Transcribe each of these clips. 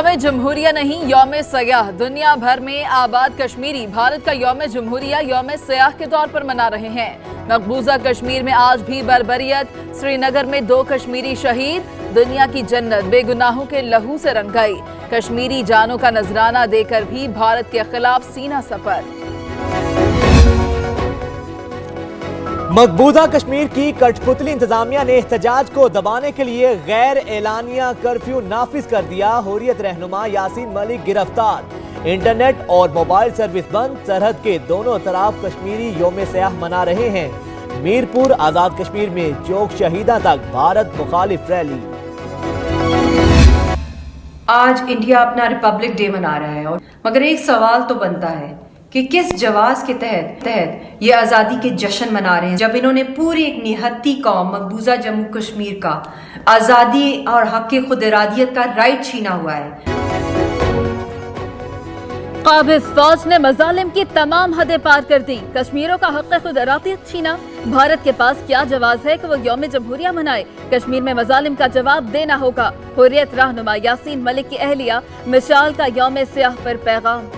یوم جمہوریہ نہیں، یوم سیاح۔ دنیا بھر میں آباد کشمیری بھارت کا یوم جمہوریہ یوم سیاح کے طور پر منا رہے ہیں۔ مقبوضہ کشمیر میں آج بھی بربریت، سری نگر میں 2 کشمیری شہید، دنیا کی جنت بے گناہوں کے لہو سے رنگ گئی۔ کشمیری جانوں کا نذرانہ دے کر بھی بھارت کے خلاف سینہ سپر۔ مقبوضہ کشمیر کی کٹ پتلی انتظامیہ نے احتجاج کو دبانے کے لیے غیر اعلانیہ کرفیو نافذ کر دیا۔ حریت رہنما یاسین ملک گرفتار، انٹرنیٹ اور موبائل سروس بند۔ سرحد کے دونوں طرف کشمیری یوم سیاح منا رہے ہیں۔ میرپور آزاد کشمیر میں چوک شہیداں تک بھارت مخالف ریلی۔ آج انڈیا اپنا ریپبلک ڈے منا رہا ہے، مگر ایک سوال تو بنتا ہے کہ کس جواز کے تحت یہ آزادی کے جشن منا رہے ہیں، جب انہوں نے پوری ایک نہتی قوم مقبوضہ جموں کشمیر کا آزادی اور حق خود ارادیت کا رائٹ چھینا ہوا ہے۔ قابض فوج نے مظالم کی تمام حدیں پار کر دی، کشمیریوں کا حق خود ارادیت چھینا۔ بھارت کے پاس کیا جواز ہے کہ وہ یوم جمہوریہ منائے؟ کشمیر میں مظالم کا جواب دینا ہوگا۔ حریت رہنما یاسین ملک کی اہلیہ مشال کا یوم سیاح پر پیغام۔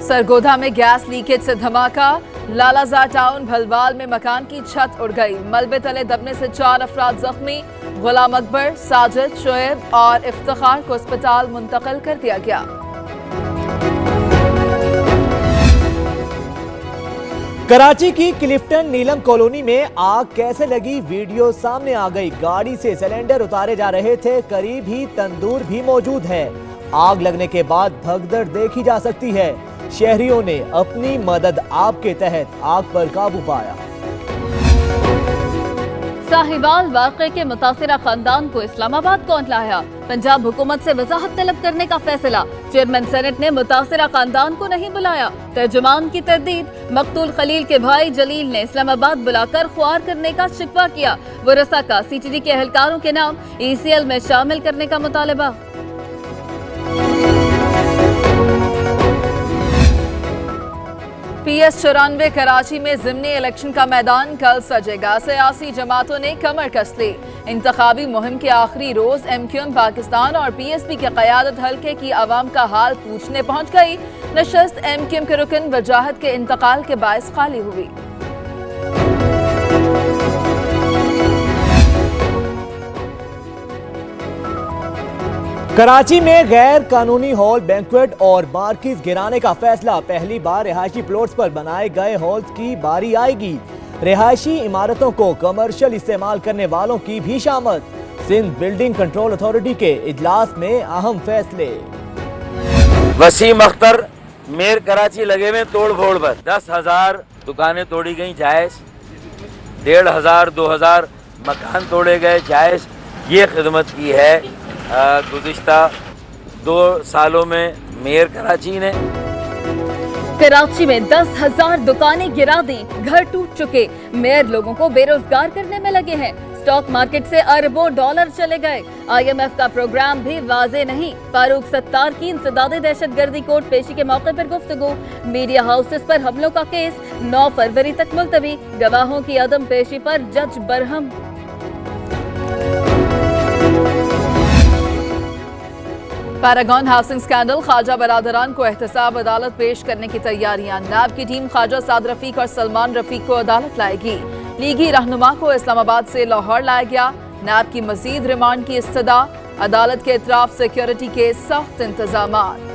سرگودھا میں گیس لیکیج سے دھماکہ، لالازار ٹاؤن بھلوال میں مکان کی چھت اڑ گئی، ملبے تلے دبنے سے 4 افراد زخمی۔ غلام اکبر، ساجد، شعیب اور افتخار کو اسپتال منتقل کر دیا گیا۔ کراچی کی کلفٹن نیلم کالونی میں آگ کیسے لگی، ویڈیو سامنے آ گئی۔ گاڑی سے سلنڈر اتارے جا رہے تھے، قریب ہی تندور بھی موجود ہے۔ آگ لگنے کے بعد بھگدڑ دیکھی جا سکتی ہے۔ شہریوں نے اپنی مدد آپ کے تحت آگ پر قابو پایا۔ ساہیوال واقعے کے متاثرہ خاندان کو اسلام آباد کون لایا؟ پنجاب حکومت سے وضاحت طلب کرنے کا فیصلہ، چیئرمین سینٹ نے متاثرہ خاندان کو نہیں بلایا، ترجمان کی تردید۔ مقتول خلیل کے بھائی جلیل نے اسلام آباد بلا کر خوار کرنے کا شکوہ کیا، ورثاء کا سی ٹی ڈی کے اہلکاروں کے نام ای سی ایل میں شامل کرنے کا مطالبہ۔ پی ایس 94 کراچی میں ضمنی الیکشن کا میدان کل سجے گا، سیاسی جماعتوں نے کمر کس لی۔ انتخابی مہم کے آخری روز ایم کیو ایم پاکستان اور پی ایس پی کی قیادت حلقے کی عوام کا حال پوچھنے پہنچ گئی۔ نشست ایم کیو ایم کے رکن وجاہت کے انتقال کے باعث خالی ہوئی۔ کراچی میں غیر قانونی ہال، بینکویٹ اور مارکیز گرانے کا فیصلہ، پہلی بار رہائشی پلاٹس پر بنائے گئے ہالز کی باری آئے گی۔ رہائشی عمارتوں کو کمرشل استعمال کرنے والوں کی بھی شامت۔ سندھ بلڈنگ کنٹرول اتھارٹی کے اجلاس میں اہم فیصلے۔ وسیم اختر، میر کراچی لگے میں توڑ پھوڑ پر 10,000 دکانیں توڑی گئیں جائز، 1,500 2,000 مکان توڑے گئے جائز۔ یہ خدمت کی ہے گزشتہ 2 سالوں میں میئر کراچی نے۔ کراچی میں 10,000 دکانیں گرا دیں، گھر ٹوٹ چکے، میئر لوگوں کو بے روزگار کرنے میں لگے ہیں۔ سٹاک مارکیٹ سے اربوں ڈالر چلے گئے۔ آئی ایم ایف کا پروگرام بھی واضح نہیں۔ فاروق ستار کی انسداد دہشت گردی کورٹ پیشی کے موقع پر گفتگو۔ میڈیا ہاؤسز پر حملوں کا کیس 9 فروری تک ملتوی، گواہوں کی عدم پیشی پر جج برہم۔ پیراگون ہاؤسنگ سکینڈل، خواجہ برادران کو احتساب عدالت پیش کرنے کی تیاریاں۔ نیب کی ٹیم خواجہ سعد رفیق اور سلمان رفیق کو عدالت لائے گی۔ لیگی رہنما کو اسلام آباد سے لاہور لایا گیا۔ نیب کی مزید ریمانڈ کی استدعا، عدالت کے اطراف سیکیورٹی کے سخت انتظامات۔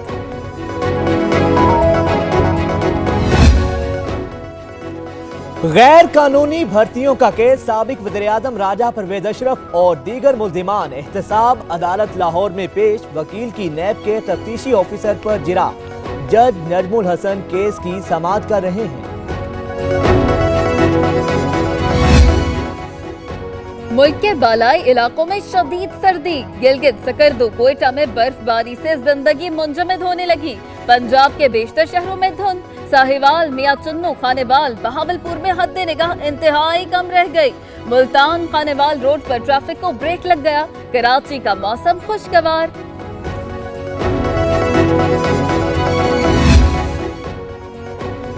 غیر قانونی بھرتیوں کا کیس، سابق وزیراعظم راجہ پرویز اشرف اور دیگر ملزمان احتساب عدالت لاہور میں پیش۔ وکیل کی نیب کے تفتیشی آفیسر پر جرح، جج نجم الحسن کیس کی سماعت کر رہے ہیں۔ ملک کے بالائی علاقوں میں شدید سردی، گلگت، سکردو، کوئٹہ میں برف باری سے زندگی منجمد ہونے لگی۔ پنجاب کے بیشتر شہروں میں دھند، ساہیوال، میاں چنو، خانیوال، بہاولپور میں حد نگاہ انتہائی کم رہ گئی۔ ملتان خانیوال روڈ پر ٹریفک کو بریک لگ گیا۔ کراچی کا موسم خوشگوار۔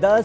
10